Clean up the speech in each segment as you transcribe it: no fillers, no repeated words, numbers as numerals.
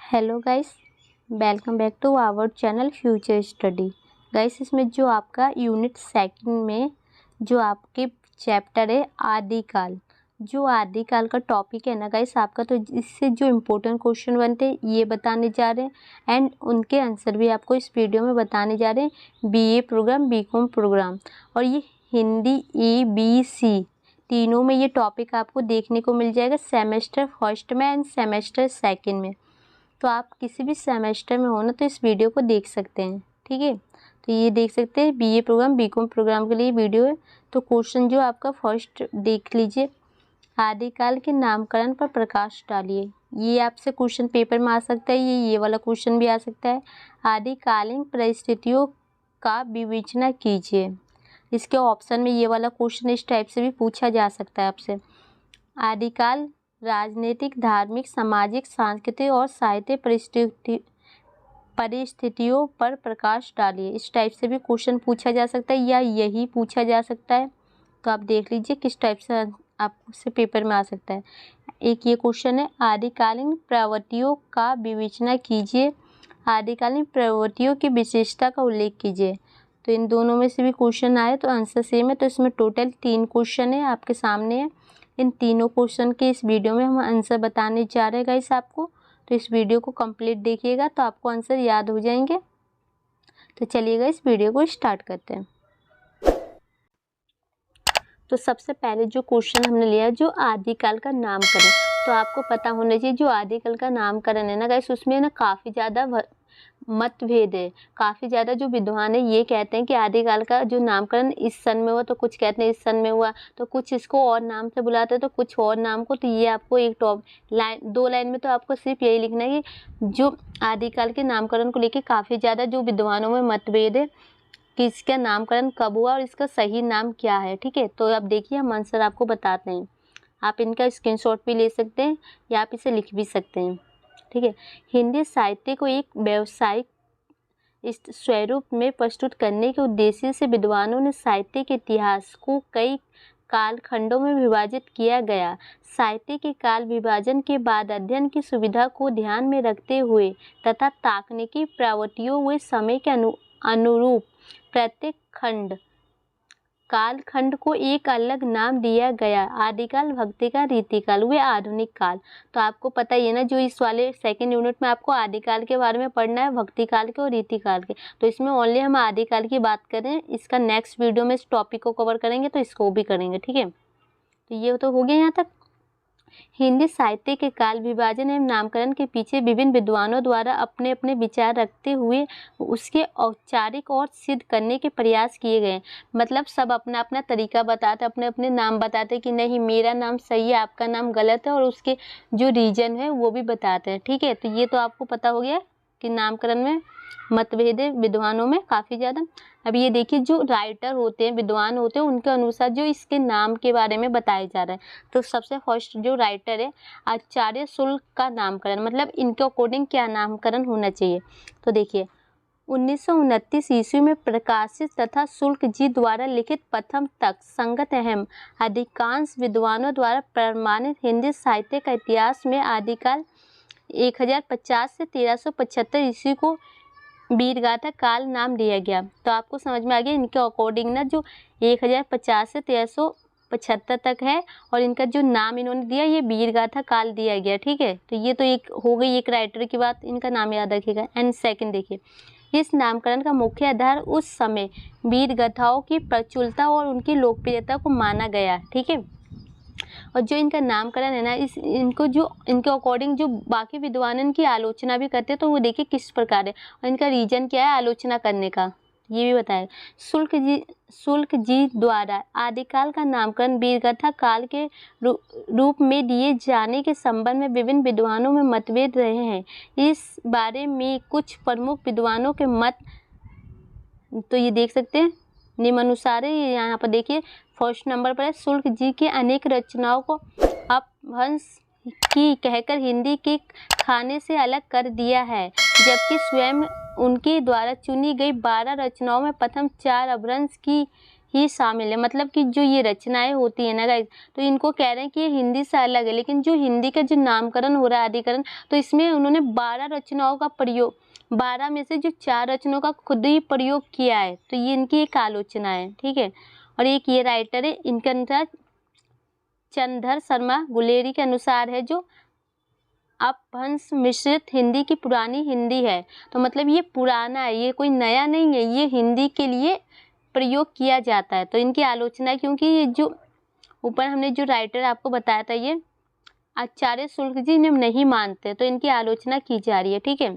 Hello guys, welcome back to our channel future study. Guys, इसमें जो आपका unit second में जो आपके चैप्टर है आदिकाल, जो आदिकाल का टॉपिक है ना गाइस आपका, तो इससे जो इम्पोर्टेंट क्वेश्चन बनते हैं ये बताने जा रहे हैं एंड उनके आंसर भी आपको इस वीडियो में बताने जा रहे हैं। बीए प्रोग्राम, बीकॉम प्रोग्राम और ये हिंदी ABC तीनों में ये टॉपिक आपको देखने को मिल जाएगा, सेमेस्टर फर्स्ट में एंड सेमेस्टर सेकेंड में। तो आप किसी भी सेमेस्टर में हो ना तो इस वीडियो को देख सकते हैं, ठीक है। तो ये देख सकते हैं बीए प्रोग्राम, बीकॉम प्रोग्राम के लिए वीडियो है। तो क्वेश्चन जो आपका फर्स्ट देख लीजिए, आदिकाल के नामकरण पर प्रकाश डालिए। ये आपसे क्वेश्चन पेपर में आ सकता है, ये वाला क्वेश्चन भी आ सकता है। आदिकालीन परिस्थितियों का विवेचना कीजिए। इसके ऑप्शन में ये वाला क्वेश्चन इस टाइप से भी पूछा जा सकता है आपसे। आदिकाल राजनीतिक, धार्मिक, सामाजिक, सांस्कृतिक और साहित्य परिस्थितियों पर प्रकाश डालिए। इस टाइप से भी क्वेश्चन पूछा जा सकता है या यही पूछा जा सकता है। तो आप देख लीजिए किस टाइप से आपसे पेपर में आ सकता है। एक ये क्वेश्चन है, आदिकालीन प्रवृत्तियों का विवेचना कीजिए। आदिकालीन प्रवृत्तियों की विशेषता का उल्लेख कीजिए। तो इन दोनों में से भी क्वेश्चन आए तो आंसर सेम है। तो इसमें टोटल 3 क्वेश्चन है आपके सामने है। इन तीनों क्वेश्चन के इस वीडियो में हम आंसर बताने जा रहे हैं गाइस आपको। तो इस वीडियो को कंप्लीट देखिएगा तो आपको आंसर याद हो जाएंगे। तो चलिएगा इस वीडियो को स्टार्ट करते हैं। तो सबसे पहले जो क्वेश्चन हमने लिया, जो आदिकाल का नामकरण, तो आपको पता होना चाहिए जो आदिकाल का नामकरण है ना गाइस, उसमें ना काफ़ी ज़्यादा मतभेद है। काफ़ी ज़्यादा जो विद्वान है ये कहते हैं कि आदिकाल का जो नामकरण इस सन में हुआ, तो कुछ कहते हैं इस सन में हुआ, तो कुछ इसको और नाम से बुलाते हैं, तो कुछ और नाम को। तो ये आपको एक दो लाइन में तो आपको सिर्फ यही लिखना है कि जो आदिकाल के नामकरण को लेकर काफ़ी ज़्यादा जो विद्वानों में मतभेद है कि इसका नामकरण कब हुआ और इसका सही नाम क्या है, ठीक है। तो अब देखिए हम आंसर आपको बताते हैं। आप इनका स्क्रीनशॉट भी ले सकते हैं या आप इसे लिख भी सकते हैं, ठीक है। हिंदी साहित्य को एक व्यावसायिक इस स्वरूप में प्रस्तुत करने के उद्देश्य से विद्वानों ने साहित्य के इतिहास को कई कालखंडों में विभाजित किया गया। साहित्य के काल विभाजन के बाद अध्ययन की सुविधा को ध्यान में रखते हुए तथा तकनीकी प्रवृत्तियों व समय के अनुरूप प्रत्येक कालखंड को एक अलग नाम दिया गया। आदिकाल, भक्तिकाल, रीतिकाल व आधुनिक काल। तो आपको पता ही है ना, जो इस वाले सेकंड यूनिट में आपको आदिकाल के बारे में पढ़ना है, भक्तिकाल के और रीतिकाल के। तो इसमें ओनली हम आदिकाल की बात करें, इसका नेक्स्ट वीडियो में इस टॉपिक को कवर करेंगे तो इसको भी करेंगे, ठीक है। तो ये तो हो गया यहाँ तक। हिंदी साहित्य के काल विभाजन एवं नामकरण के पीछे विभिन्न विद्वानों द्वारा अपने अपने विचार रखते हुए उसके औपचारिक और सिद्ध करने के प्रयास किए गए। मतलब सब अपना अपना तरीका बताते, अपने अपने नाम बताते कि नहीं मेरा नाम सही है, आपका नाम गलत है, और उसके जो रीजन है वो भी बताते हैं, ठीक है। तो ये तो आपको पता हो गया कि नामकरण में मतभेद है विद्वानों में काफ़ी ज़्यादा। अब ये देखिए जो राइटर होते हैं, विद्वान होते हैं, उनके अनुसार जो इसके नाम के बारे में बताया जा रहा है। तो सबसे फर्स्ट जो राइटर है, आचार्य शुल्क का नामकरण, मतलब इनके अकॉर्डिंग क्या नामकरण होना चाहिए। तो देखिए 1929 ईस्वी में प्रकाशित तथा शुल्क जी द्वारा लिखित प्रथम तक संगत एवं अधिकांश विद्वानों द्वारा प्रमाणित हिंदी साहित्य का इतिहास में आदिकाल 1050 से 1375 ईस्वी को वीरगाथा काल नाम दिया गया। तो आपको समझ में आ गया इनके अकॉर्डिंग ना जो 1050 से 1375 तक है, और इनका जो नाम इन्होंने दिया ये वीरगाथा काल दिया गया, ठीक है। तो ये तो एक हो गई एक राइटर की बात, इनका नाम याद रखिएगा। एंड सेकंड देखिए, इस नामकरण का मुख्य आधार उस समय वीरगाथाओं की प्रचुरता और उनकी लोकप्रियता को माना गया, ठीक है। और जो इनका नामकरण है ना, इनको जो इनके अकॉर्डिंग जो बाकी विद्वान इनकी आलोचना भी करते हैं, तो वो देखिए किस प्रकार है और इनका रीजन क्या है आलोचना करने का, ये भी बताया। शुल्क जी द्वारा आदिकाल का नामकरण वीरगाथा काल के रूप में दिए जाने के संबंध में विभिन्न विद्वानों में मतभेद रहे हैं। इस बारे में कुछ प्रमुख विद्वानों के मत तो ये देख सकते हैं निम्नानुसार है। यहाँ पर देखिए फर्स्ट नंबर पर है, शुल्क जी की अनेक रचनाओं को अपभ्रंश की कहकर हिंदी के खाने से अलग कर दिया है, जबकि स्वयं उनके द्वारा चुनी गई 12 रचनाओं में प्रथम 4 अपभ्रंश की ही शामिल है। मतलब कि जो ये रचनाएं होती है ना गाइस, तो इनको कह रहे हैं कि ये हिंदी से अलग है, लेकिन जो हिंदी का जो नामकरण हो रहा है अधिकरण, तो इसमें उन्होंने 12 रचनाओं का प्रयोग, 12 में से जो 4 रचनाओं का खुद ही प्रयोग किया है, तो ये इनकी एक आलोचना है, ठीक है। और एक ये राइटर है, इनके अनुसार चंद्रधर शर्मा गुलेरी के अनुसार है जो अपभ्रंश मिश्रित हिंदी की पुरानी हिंदी है। तो मतलब ये पुराना है, ये कोई नया नहीं है, ये हिंदी के लिए प्रयोग किया जाता है। तो इनकी आलोचना है, क्योंकि ये जो ऊपर हमने जो राइटर आपको बताया था, ये आचार्य शुक्ल जी ने नहीं मानते, तो इनकी आलोचना की जा रही है, ठीक है।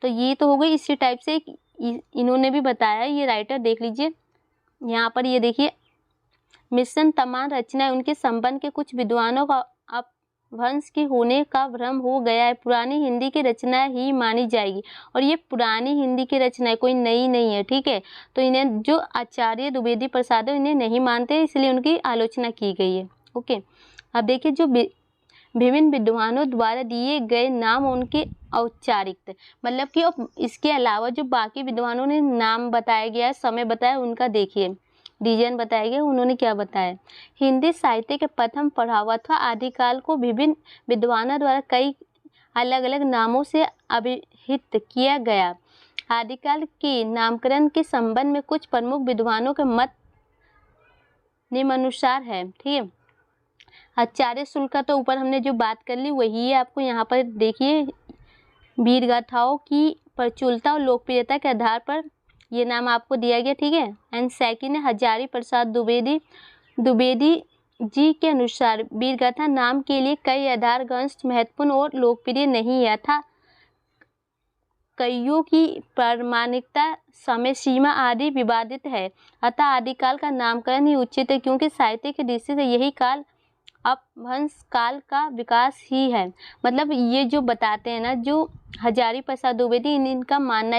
तो ये तो हो गई। इसी टाइप से इन्होंने भी बताया, ये राइटर देख लीजिए यहाँ पर, ये देखिए, मिश्रण तमाम रचनाएं उनके संबंध के कुछ विद्वानों का अपभ्रंश की होने का भ्रम हो गया है, पुरानी हिंदी की रचनाएं ही मानी जाएगी। और ये पुरानी हिंदी की रचनाएं कोई नई नहीं है, ठीक है। तो इन्हें जो आचार्य द्विवेदी प्रसाद है इन्हें नहीं मानते, इसलिए उनकी आलोचना की गई है, ओके। अब देखिए, जो विभिन्न विद्वानों द्वारा दिए गए नाम उनके औपचारिक, मतलब कि इसके अलावा जो बाकी विद्वानों ने नाम बताया गया, समय बताया, उनका देखिए रीजन बताया गया, उन्होंने क्या बताया। हिंदी साहित्य के प्रथम पढ़ावा अथवा आदिकाल को विभिन्न विद्वानों द्वारा कई अलग अलग नामों से अभिहित किया गया। आदिकाल के नामकरण के संबंध में कुछ प्रमुख विद्वानों के मत निम्नानुसार है, ठीक है। आचार्य शुक्ल का तो ऊपर हमने जो बात कर ली वही है। आपको यहाँ पर देखिए, वीर गाथाओं की प्रचुरता और लोकप्रियता के आधार पर ये नाम आपको दिया गया, ठीक है। एंड सेकंड है हजारी प्रसाद द्विवेदी जी के अनुसार वीर गाथा नाम के लिए कई आधार ग्रंथ महत्वपूर्ण और लोकप्रिय नहीं है था, कईयों की प्रामाणिकता, समय सीमा आदि विवादित है। अतः आदिकाल का नामकरण ही उचित है, क्योंकि साहित्य की दृष्टि से यही काल अपभ्रंश काल का विकास ही है। मतलब ये जो बताते हैं ना, जो हजारी प्रसाद द्विवेदी, इनका मानना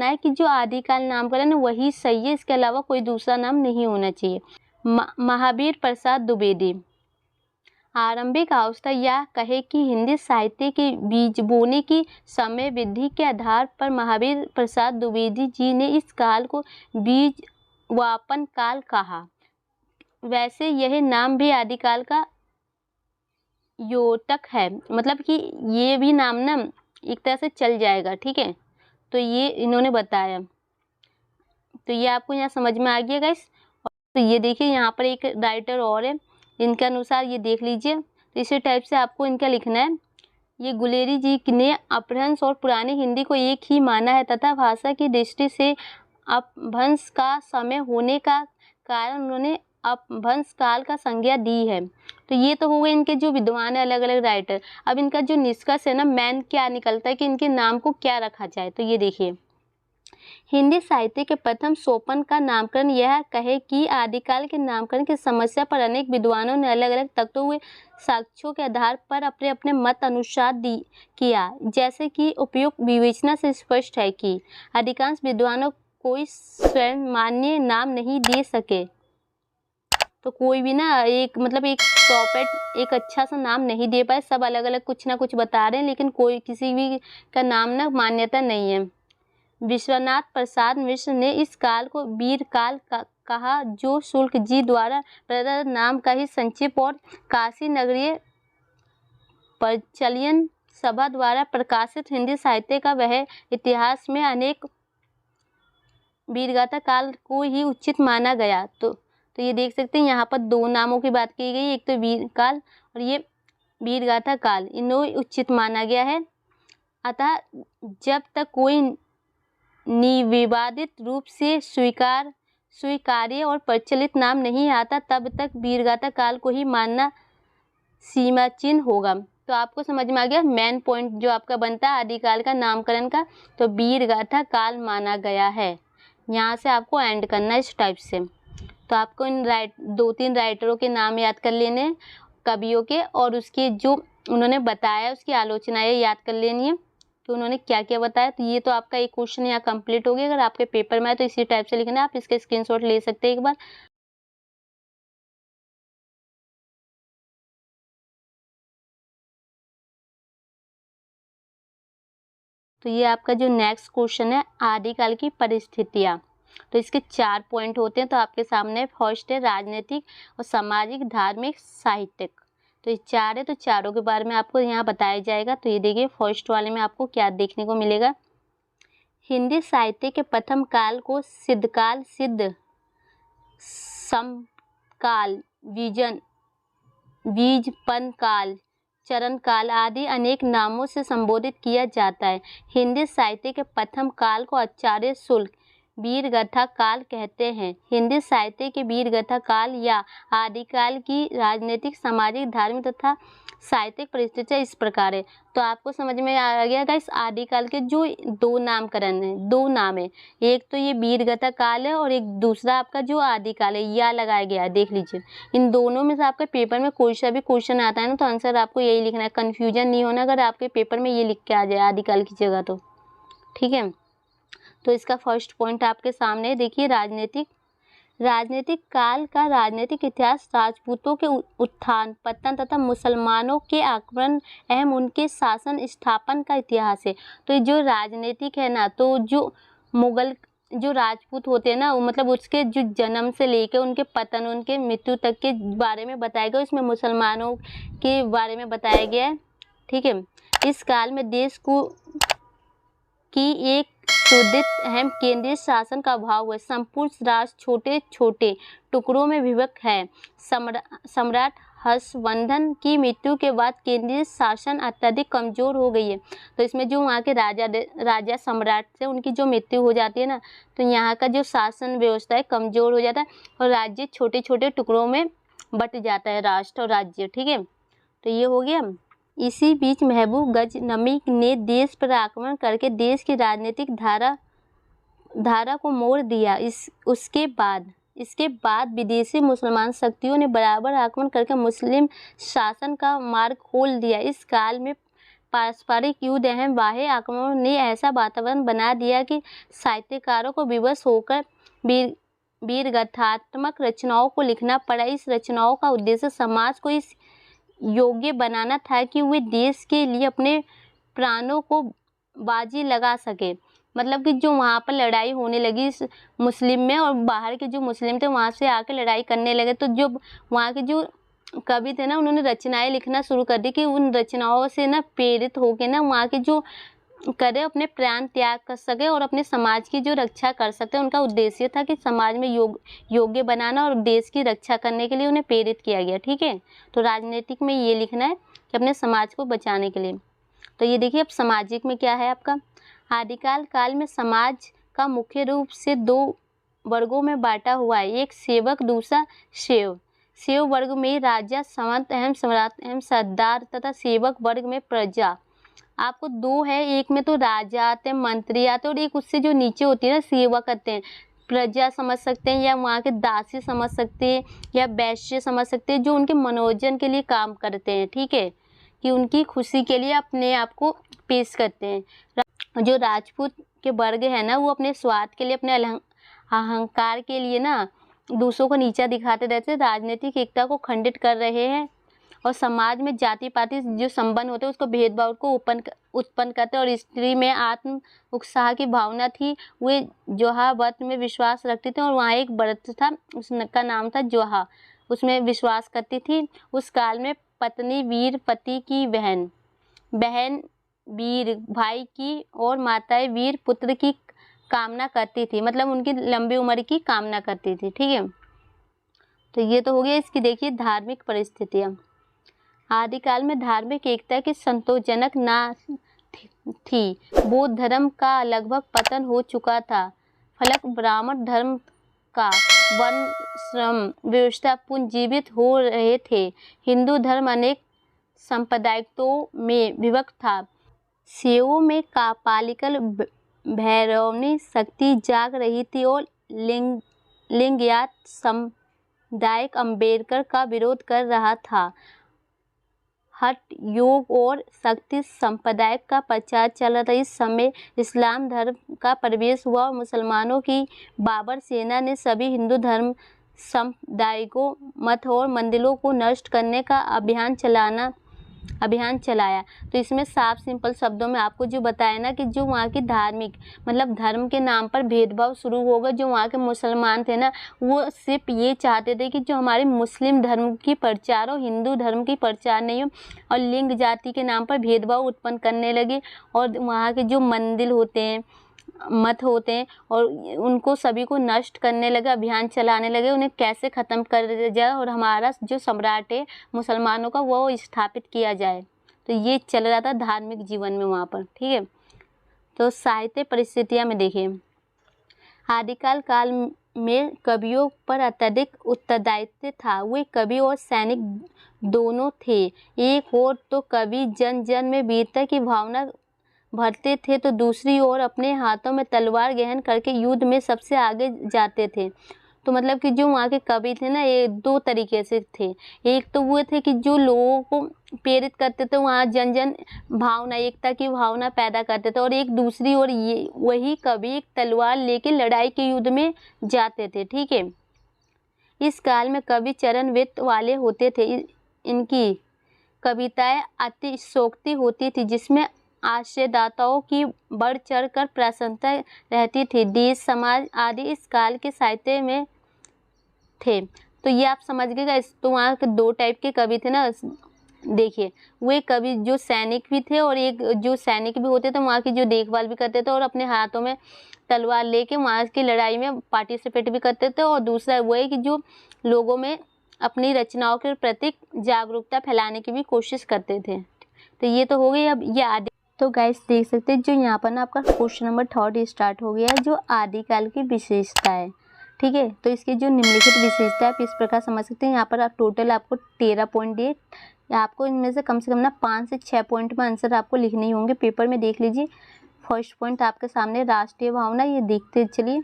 है कि जो आदिकाल नामकरण है वही सही है, इसके अलावा कोई दूसरा नाम नहीं होना चाहिए। महावीर प्रसाद द्विवेदी आरंभिक अवस्था या कहे कि हिंदी साहित्य के बीज बोने की समय विधि के आधार पर महावीर प्रसाद द्विवेदी जी ने इस काल को बीज वापन काल कहा। वैसे यह नाम भी आदिकाल का योतक है, मतलब कि ये भी नाम ना एक तरह से चल जाएगा, ठीक है। तो ये इन्होंने बताया, तो ये आपको यहाँ समझ में आ गया गाइस। तो ये देखिए, यहाँ पर एक राइटर और है, इनके अनुसार ये देख लीजिए। तो इसी टाइप से आपको इनका लिखना है। ये गुलेरी जी ने अपभ्रंश और पुरानी हिंदी को एक ही माना है तथा भाषा की दृष्टि से अपभ्रंश का समय होने का कारण उन्होंने अपभ्रंश काल का संज्ञा दी है। तो ये तो हो गए इनके जो विद्वान है, अलग अलग राइटर। अब इनका जो निष्कर्ष है ना, मेन क्या निकलता है कि इनके नाम को क्या रखा जाए। तो ये देखिए, हिंदी साहित्य के प्रथम सोपान का नामकरण यह कहे कि आदिकाल के नामकरण की समस्या पर अनेक विद्वानों ने अलग अलग तख्तों हुए साक्ष्यों के आधार पर अपने अपने मत अनुसार किया। जैसे कि उपयुक्त विवेचना से स्पष्ट है कि अधिकांश विद्वानों कोई स्वयं मान्य नाम नहीं दे सके। तो कोई भी ना एक प्रॉपर एक अच्छा सा नाम नहीं दे पाए, सब अलग अलग कुछ ना कुछ बता रहे हैं, लेकिन कोई किसी भी का नाम ना मान्यता नहीं है। विश्वनाथ प्रसाद मिश्र ने इस काल को वीर काल कहा, जो शुक्ल जी द्वारा प्रदत्त नाम का ही संक्षिप्त और काशी नगरीय प्रचलियन सभा द्वारा प्रकाशित हिंदी साहित्य का वह इतिहास में अनेक वीरगाथा काल को ही उचित माना गया। तो ये देख सकते हैं, यहाँ पर दो नामों की बात की गई, एक तो वीर काल और ये वीरगाथा काल, इन्हें उचित माना गया है। अतः जब तक कोई निविवादित रूप से स्वीकार्य और प्रचलित नाम नहीं आता, तब तक वीरगाथा काल को ही मानना सीमा चिन्ह होगा। तो आपको समझ में आ गया मेन पॉइंट जो आपका बनता है आदिकाल का नामकरण का, तो वीरगाथा काल माना गया है। यहाँ से आपको एंड करना है इस टाइप से। तो आपको इन 2-3 राइटरों के नाम याद कर लेने, कवियों के, और उसके जो उन्होंने बताया उसकी आलोचनाएं याद कर लेनी है कि उन्होंने क्या क्या बताया। तो ये तो आपका एक क्वेश्चन यहाँ कंप्लीट हो गया। अगर आपके पेपर में है तो इसी टाइप से लिखना है, आप इसके स्क्रीनशॉट ले सकते हैं एक बार। तो ये आपका जो नेक्स्ट क्वेश्चन है, आदिकाल की परिस्थितियाँ। तो इसके 4 पॉइंट होते हैं। तो आपके सामने फर्स्ट है राजनीतिक और सामाजिक, धार्मिक, साहित्यिक। तो ये 4 है, तो चारों के बारे में आपको यहाँ बताया जाएगा। तो ये देखिए फर्स्ट वाले में आपको क्या देखने को मिलेगा। हिंदी साहित्य के प्रथम काल को सिद्धकाल, सिद्ध, समकाल, बीजपन काल, चरण काल आदि अनेक नामों से संबोधित किया जाता है। हिंदी साहित्य के प्रथम काल को आचार्य शुल्क वीरगाथा काल कहते हैं। हिंदी साहित्य के वीरगाथा काल या आदिकाल की राजनीतिक, सामाजिक, धार्मिक तथा साहित्यिक परिस्थितियाँ इस प्रकार है। तो आपको समझ में आ गया गाइस, आदिकाल के जो 2 नामकरण है, 2 नाम है, एक तो ये वीरगाथा काल है और एक दूसरा आपका जो आदिकाल है, या लगाया गया है। देख लीजिए इन दोनों में से आपके पेपर में कोई सा भी क्वेश्चन आता है ना, तो आंसर आपको यही लिखना है, कन्फ्यूजन नहीं होना अगर आपके पेपर में ये लिख के आ जाए आदिकाल की जगह तो। ठीक है, तो इसका फर्स्ट पॉइंट आपके सामने देखिए। राजनीतिक काल का राजनीतिक इतिहास राजपूतों के उत्थान पतन तथा मुसलमानों के आक्रमण एवं उनके शासन स्थापन का इतिहास है। तो ये जो राजनीतिक है ना, तो जो मुगल जो राजपूत होते हैं ना, मतलब उसके जो जन्म से लेकर उनके पतन, उनके मृत्यु तक के बारे में बताया गया। इसमें मुसलमानों के बारे में बताया गया है। ठीक है, इस काल में देश को की एक सुदृढ़ अहम केंद्रीय शासन का अभाव है। संपूर्ण राष्ट्र छोटे छोटे टुकड़ों में विभक्त है। सम्राट हर्षवर्धन की मृत्यु के बाद केंद्रीय शासन अत्यधिक कमजोर हो गई है। तो इसमें जो वहाँ के राजा सम्राट से उनकी जो मृत्यु हो जाती है ना, तो यहाँ का जो शासन व्यवस्था है कमजोर हो जाता है और राज्य छोटे छोटे टुकड़ों में बट जाता है, राष्ट्र और राज्य। ठीक है, तो ये हो गया। इसी बीच महबूब गजनवी ने देश पर आक्रमण करके देश की राजनीतिक धारा को मोड़ दिया। इसके बाद विदेशी मुसलमान शक्तियों ने बराबर आक्रमण करके मुस्लिम शासन का मार्ग खोल दिया। इस काल में पारस्परिक युद्ध एवं बाह्य आक्रमणों ने ऐसा वातावरण बना दिया कि साहित्यकारों को विवश होकर वीरगाथात्मक रचनाओं को लिखना पड़ा। इस रचनाओं का उद्देश्य समाज को इस योग्य बनाना था कि वे देश के लिए अपने प्राणों को बाजी लगा सके। मतलब कि जो वहाँ पर लड़ाई होने लगी इस मुस्लिम में, और बाहर के जो मुस्लिम थे वहाँ से आके लड़ाई करने लगे, तो जो वहाँ के जो कवि थे ना, उन्होंने रचनाएं लिखना शुरू कर दी कि उन रचनाओं से ना प्रेरित होके ना वहाँ के जो करे अपने प्राण त्याग कर सके और अपने समाज की जो रक्षा कर सकते। उनका उद्देश्य था कि समाज में योग्य बनाना और देश की रक्षा करने के लिए उन्हें प्रेरित किया गया। ठीक है, तो राजनीतिक में ये लिखना है कि अपने समाज को बचाने के लिए। तो ये देखिए अब सामाजिक में क्या है आपका। आदिकाल काल में समाज का मुख्य रूप से 2 वर्गों में बांटा हुआ है, एक सेवक, दूसरा सेव। सेव वर्ग में राजा, संवत एवं सम्राट एवं सरदार तथा सेवक वर्ग में प्रजा। आपको 2 है, एक में तो राजा आते हैं, मंत्री आते हैं, और एक उससे जो नीचे होती है ना सेवक आते हैं। प्रजा समझ सकते हैं या वहाँ के दासी समझ सकते हैं या वैश्य समझ सकते हैं, जो उनके मनोरंजन के लिए काम करते हैं। ठीक है, कि उनकी खुशी के लिए अपने आप को पेश करते हैं। जो राजपूत के वर्ग है ना, वो अपने स्वार्थ के लिए, अपने अहंकार के लिए ना दूसरों को नीचा दिखाते रहते, राजनीतिक एकता को खंडित कर रहे हैं और समाज में जाति पाति जो संबंध होते हैं उसको भेदभाव को उत्पन्न करते। और स्त्री में आत्म उत्साह की भावना थी, वे जोहा व्रत में विश्वास रखते थे, और वहाँ एक व्रत था उसका नाम था जोहा, उसमें विश्वास करती थी। उस काल में पत्नी वीर पति की बहन वीर भाई की और माताएं वीर पुत्र की कामना करती थी, मतलब उनकी लंबी उम्र की कामना करती थी। ठीक है, तो ये तो हो गया इसकी। देखिए धार्मिक परिस्थितियाँ। आदिकाल में धार्मिक एकता की संतोषजनक ना थी। बौद्ध धर्म का लगभग पतन हो चुका था। फलक ब्राह्मण धर्म का वर्ण श्रम व्यवस्था पुनर्जीवित हो रहे थे। हिंदू धर्म अनेक संप्रदायों में विभक्त था। सेवों में कापालिकल भैरवनी शक्ति जाग रही थी और लिंगायत समुदाय अम्बेडकर का विरोध कर रहा था। हठ योग और शक्ति संप्रदाय का प्रचार चल रहा था। इस समय इस्लाम धर्म का प्रवेश हुआ और मुसलमानों की बाबर सेना ने सभी हिंदू धर्म संप्रदायों, मठ और मंदिरों को नष्ट करने का अभियान चलाना अभियान चलाया। तो इसमें साफ सिंपल शब्दों में आपको जो बताया ना कि जो वहाँ की धार्मिक मतलब धर्म के नाम पर भेदभाव शुरू होगा। जो वहाँ के मुसलमान थे ना, वो सिर्फ ये चाहते थे कि जो हमारे मुस्लिम धर्म की प्रचार हो, हिंदू धर्म की प्रचार नहीं हो, और लिंग जाति के नाम पर भेदभाव उत्पन्न करने लगे। और वहाँ के जो मंदिर होते हैं, मत होते हैं, और उनको सभी को नष्ट करने लगे, अभियान चलाने लगे, उन्हें कैसे ख़त्म कर जाए और हमारा जो सम्राट है मुसलमानों का वो स्थापित किया जाए। तो ये चल रहा था धार्मिक जीवन में वहाँ पर, ठीक है। तो साहित्य परिस्थितियाँ में देखिए, आदिकाल काल में कवियों पर अत्यधिक उत्तरदायित्व था। वे कवि और सैनिक दोनों थे। एक ओर तो कवि जन जन में वीरता की भावना भरते थे, तो दूसरी ओर अपने हाथों में तलवार ग्रहण करके युद्ध में सबसे आगे जाते थे। तो मतलब कि जो वहाँ के कवि थे ना, ये दो तरीके से थे। एक तो वो थे कि जो लोगों को प्रेरित करते थे, वहाँ जन जन भावना, एकता की भावना पैदा करते थे, और एक दूसरी ओर ये वही कवि एक तलवार लेके लड़ाई के युद्ध में जाते थे, ठीक है। इस काल में कवि चरण वृत्त वाले होते थे। इनकी कविताएं अतिशयोक्ति होती थी, जिसमें आश्रयदाताओं की बढ़ चढ़ कर प्रशंसा रहती थी। देश समाज आदि इस काल के साहित्य में थे। तो ये आप समझ गए। तो वहाँ के दो टाइप के कवि थे ना, देखिए, वे कवि जो सैनिक भी थे, और एक जो सैनिक भी होते थे वहाँ की जो देखभाल भी करते थे, और अपने हाथों में तलवार लेके वहाँ की लड़ाई में पार्टिसिपेट भी करते थे। और दूसरा वो है कि जो लोगों में अपनी रचनाओं के प्रति जागरूकता फैलाने की भी कोशिश करते थे। तो ये तो हो गई। अब ये आदि, तो गाइस देख सकते हैं जो यहाँ पर ना आपका क्वेश्चन नंबर 3 स्टार्ट हो गया है, जो आदिकाल की विशेषता है, ठीक है। तो इसकी जो निम्नलिखित विशेषता है आप इस प्रकार समझ सकते हैं। यहाँ पर आप टोटल आपको 13 पॉइंट दिए, आपको इनमें से कम ना 5 से 6 पॉइंट में आंसर आपको लिखने ही होंगे। पेपर में देख लीजिए। फर्स्ट पॉइंट आपके सामने राष्ट्रीय भावना, ये देखते चलिए।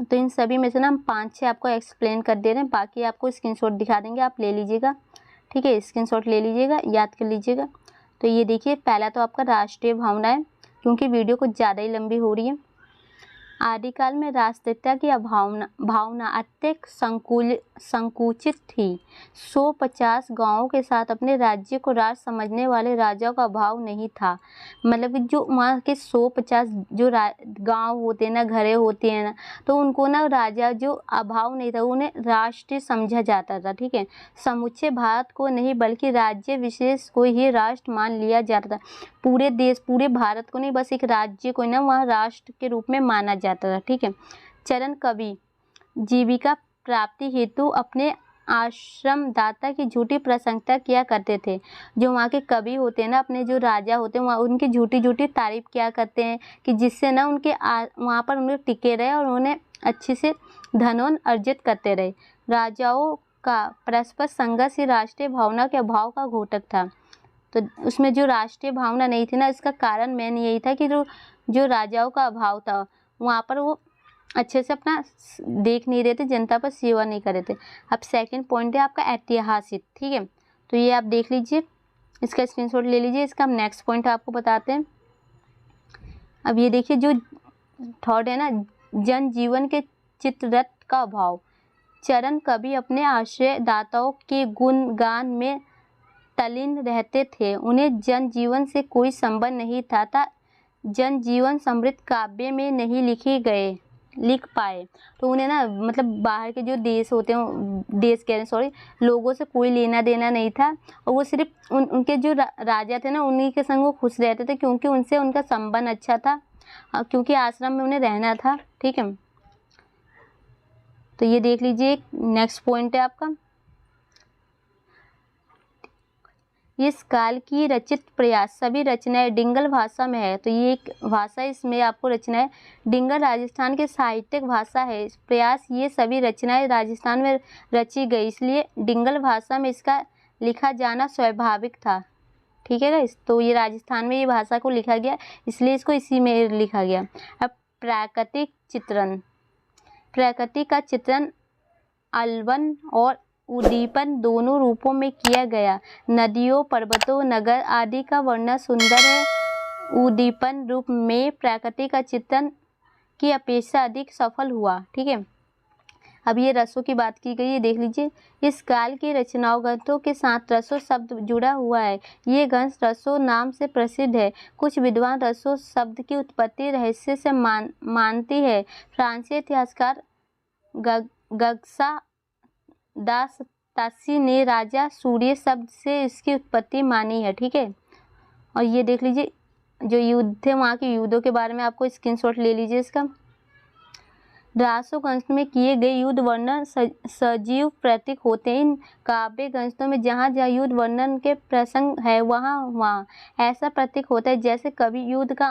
तो इन सभी में से ना हम 5-6 आपको एक्सप्लेन कर दे रहे हैं, बाकी आपको स्क्रीनशॉट दिखा देंगे, आप ले लीजिएगा, ठीक है। स्क्रीनशॉट ले लीजिएगा, याद कर लीजिएगा। तो ये देखिए, पहला तो आपका राष्ट्रीय भावना है, क्योंकि वीडियो कुछ ज़्यादा ही लंबी हो रही है। आदिकाल में राष्ट्रीयता की भावना अत्यधिक संकुचित थी। 150 गांवों के साथ अपने राज्य को राज समझने वाले राजाओं का अभाव नहीं था। मतलब कि जो वहाँ के 150 जो गांव होते हैं ना, घरे होते हैं ना, तो उनको ना राजा जो अभाव नहीं था, उन्हें राष्ट्र समझा जाता था, ठीक है। समूचे भारत को नहीं बल्कि राज्य विशेष को ही राष्ट्र मान लिया जाता था। पूरे देश, पूरे भारत को नहीं, बस एक राज्य को ना वहाँ राष्ट्र के रूप में माना जाता था, ठीक है। चरण कवि जीविका प्राप्ति हेतु अपने आश्रम दाता की झूठी प्रशंसा किया करते थे। जो वहाँ के कवि होते हैं ना, अपने जो राजा होते हैं, वहाँ उनकी झूठी झूठी तारीफ किया करते हैं, कि जिससे ना उनके वहाँ पर उन्हें टिके रहे और उन्हें अच्छे से धनोन अर्जित करते रहे। राजाओं का परस्पर संघर्ष ही राष्ट्रीय भावना के अभाव का घोतक था। तो उसमें जो राष्ट्रीय भावना नहीं थी ना, इसका कारण मेन यही था कि जो राजाओं का अभाव था, वहाँ पर वो अच्छे से अपना देख नहीं रहे थे, जनता पर सेवा नहीं कर रहे थे। अब सेकंड पॉइंट है आपका ऐतिहासिक, ठीक है। तो ये आप देख लीजिए, इसका स्क्रीनशॉट ले लीजिए। इसका हम नेक्स्ट पॉइंट आपको बताते हैं। अब ये देखिए, जो थर्ड है ना, जन जीवन के चित्ररथ का अभाव। चरण कवि अपने आश्रयदाताओं के गुणगान में तल्लीन रहते थे। उन्हें जन जीवन से कोई संबंध नहीं था। जन जीवन समृद्ध काव्य में नहीं लिख पाए। तो उन्हें ना मतलब बाहर के जो देश होते हैं, देश कह रहे हैं सॉरी, लोगों से कोई लेना देना नहीं था, और वो सिर्फ उनके जो राजा थे ना, उन्हीं के संग वो खुश रहते थे, क्योंकि उनसे उनका संबंध अच्छा था, क्योंकि आश्रम में उन्हें रहना था, ठीक है। तो ये देख लीजिए, नेक्स्ट पॉइंट है आपका, इस काल की रचित प्रयास सभी रचनाएं डिंगल भाषा में है। तो ये एक भाषा, इसमें आपको रचनाएं, डिंगल राजस्थान की साहित्यिक भाषा है। प्रयास, ये सभी रचनाएं राजस्थान में रची गई, इसलिए डिंगल भाषा में इसका लिखा जाना स्वाभाविक था, ठीक है गाइस। तो ये राजस्थान में ये भाषा को लिखा गया, इसलिए इसको इसी में लिखा गया। अब प्राकृतिक चित्रण, प्रकृति का चित्रण अलवन और उद्दीपन दोनों रूपों में किया गया। नदियों, पर्वतों, नगर आदि का वर्णन सुंदर है। उद्दीपन रूप में प्रकृति का चित्रण की अपेक्षा अधिक सफल हुआ, ठीक है। अब ये रसों की बात की गई है, देख लीजिए। इस काल की रचनाओं ग्रंथों के साथ रसों शब्द जुड़ा हुआ है। ये ग्रंथ रसों नाम से प्रसिद्ध है। कुछ विद्वान रसों शब्द की उत्पत्ति रहस्य से मानती है। फ्रांसीसी इतिहासकार गग्सा दास तासी ने राजा सूर्य शब्द से इसकी उत्पत्ति मानी है। ठीक है, और ये देख लीजिए जो युद्ध थे वहाँ के युद्धों के बारे में आपको स्क्रीनशॉट ले लीजिए इसका। रासो ग्रंथ में किए गए युद्ध वर्णन सजीव प्रतीक होते हैं। इन काव्य ग्रंथों में जहाँ जहाँ युद्ध वर्णन के प्रसंग है वहाँ ऐसा प्रतीक होता है जैसे कभी युद्ध का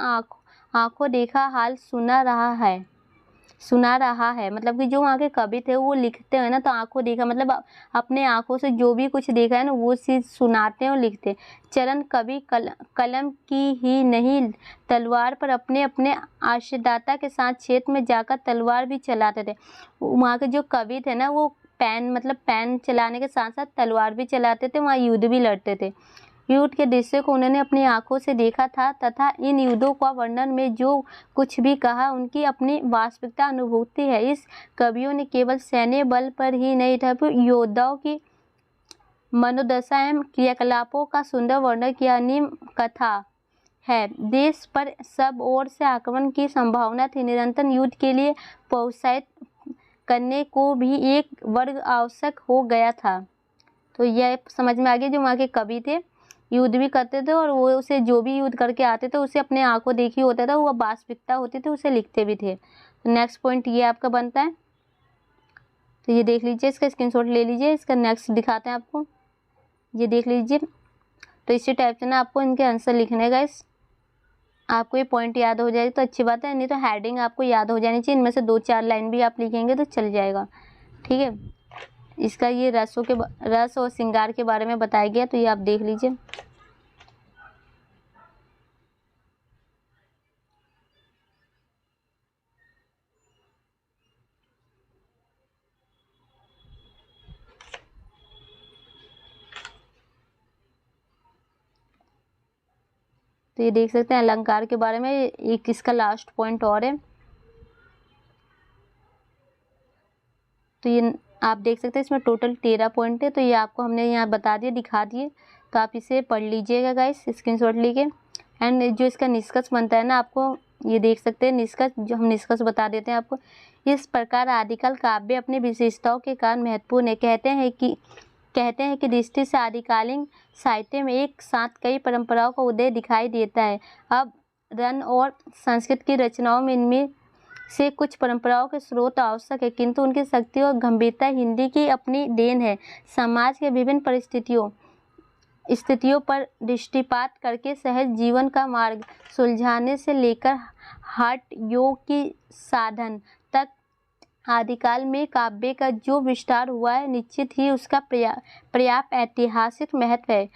आंखों देखा हाल सुना रहा है। मतलब कि जो वहाँ के कवि थे वो लिखते हैं ना, तो आंखों देखा मतलब अपने आंखों से जो भी कुछ देखा है ना वो चीज़ सुनाते हैं और लिखते हैं। चरण कवि कलम की ही नहीं तलवार पर अपने अपने आश्रयदाता के साथ क्षेत्र में जाकर तलवार भी चलाते थे। वहाँ के जो कवि थे ना वो पैन चलाने के साथ साथ तलवार भी चलाते थे, वहाँ युद्ध भी लड़ते थे। युद्ध के दृश्य को उन्होंने अपनी आंखों से देखा था तथा इन युद्धों का वर्णन में जो कुछ भी कहा उनकी अपनी वास्तविकता अनुभूति है। इस कवियों ने केवल सैन्य बल पर ही नहीं था, योद्धाओं की मनोदशा एवं क्रियाकलापों का सुंदर वर्णन किया। नीम कथा है, देश पर सब ओर से आक्रमण की संभावना थी। निरंतर युद्ध के लिए प्रोत्साहित करने को भी एक वर्ग आवश्यक हो गया था। तो यह समझ में आ गया, जो वहाँ के कवि थे युद्ध भी करते थे और वो उसे जो भी युद्ध करके आते थे उसे अपने आंखों देखी होता था, वो वास्तविकता होती थी, उसे लिखते भी थे। तो नेक्स्ट पॉइंट ये आपका बनता है। तो ये देख लीजिए, इसका स्क्रीनशॉट ले लीजिए। इसका नेक्स्ट दिखाते हैं आपको, ये देख लीजिए। तो इसी टाइप से ना आपको इनके आंसर लिखने का, इस आपको ये पॉइंट याद हो जाएगी तो अच्छी बात है, नहीं तो हेडिंग आपको याद हो जानी चाहिए। इनमें से 2-4 लाइन भी आप लिखेंगे तो चल जाएगा। ठीक है, इसका ये रस और श्रृंगार के बारे में बताया गया, तो ये आप देख लीजिए। तो ये देख सकते हैं अलंकार के बारे में, एक इसका लास्ट पॉइंट और है। तो ये आप देख सकते हैं इसमें टोटल 13 पॉइंट है। तो ये आपको हमने यहाँ बता दिए, दिखा दिए, तो आप इसे पढ़ लीजिएगा गाइस स्क्रीनशॉट लेके। एंड जो इसका निष्कर्ष बनता है ना, आपको ये देख सकते हैं निष्कर्ष, जो हम निष्कर्ष बता देते हैं आपको। इस प्रकार आदिकाल काव्य अपनी विशेषताओं के कारण महत्वपूर्ण है। कहते हैं कि दृष्टि से आदिकालीन साहित्य में एक साथ कई परंपराओं का उदय दिखाई देता है। अब रन और संस्कृत की रचनाओं में इनमें से कुछ परंपराओं के स्रोत आवश्यक है, किंतु उनकी शक्ति और गंभीरता हिंदी की अपनी देन है। समाज के विभिन्न स्थितियों पर दृष्टिपात करके सहज जीवन का मार्ग सुलझाने से लेकर हठ योग की साधन तक आदिकाल में काव्य का जो विस्तार हुआ है, निश्चित ही उसका पर्याप्त ऐतिहासिक महत्व है।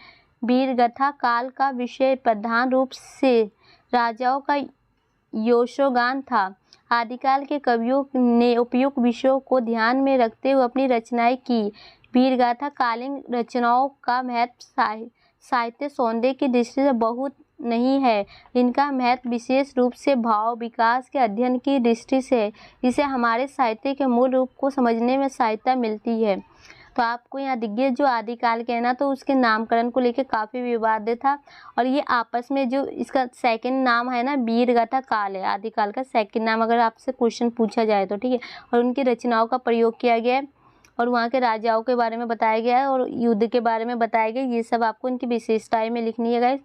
वीरगाथा काल का विषय प्रधान रूप से राजाओं का यशोगान था। आदिकाल के कवियों ने उपयुक्त विषयों को ध्यान में रखते हुए अपनी रचनाएं की। वीरगाथा कालीन रचनाओं का महत्व साहित्य सौंदर्य की दृष्टि से बहुत नहीं है, इनका महत्व विशेष रूप से भाव विकास के अध्ययन की दृष्टि से इसे हमारे साहित्य के मूल रूप को समझने में सहायता मिलती है। तो आपको यहाँ दिख गया जो आदिकाल के है ना, तो उसके नामकरण को लेकर काफ़ी विवाद था, और ये आपस में जो इसका सेकंड नाम है ना वीरगाथा काल है, आदिकाल का सेकंड नाम अगर आपसे क्वेश्चन पूछा जाए तो। ठीक है, और उनकी रचनाओं का प्रयोग किया गया है और वहाँ के राजाओं के बारे में बताया गया है और युद्ध के बारे में बताया गया। ये सब आपको इनकी विशेषताएं में लिखनी है गाइस,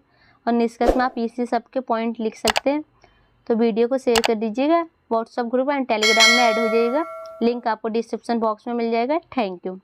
और निष्कर्ष में आप इसी सब के पॉइंट लिख सकते हैं। तो वीडियो को शेयर कर दीजिएगा, व्हाट्सएप ग्रुप एंड टेलीग्राम में ऐड हो जाइएगा, लिंक आपको डिस्क्रिप्शन बॉक्स में मिल जाएगा। Thank you.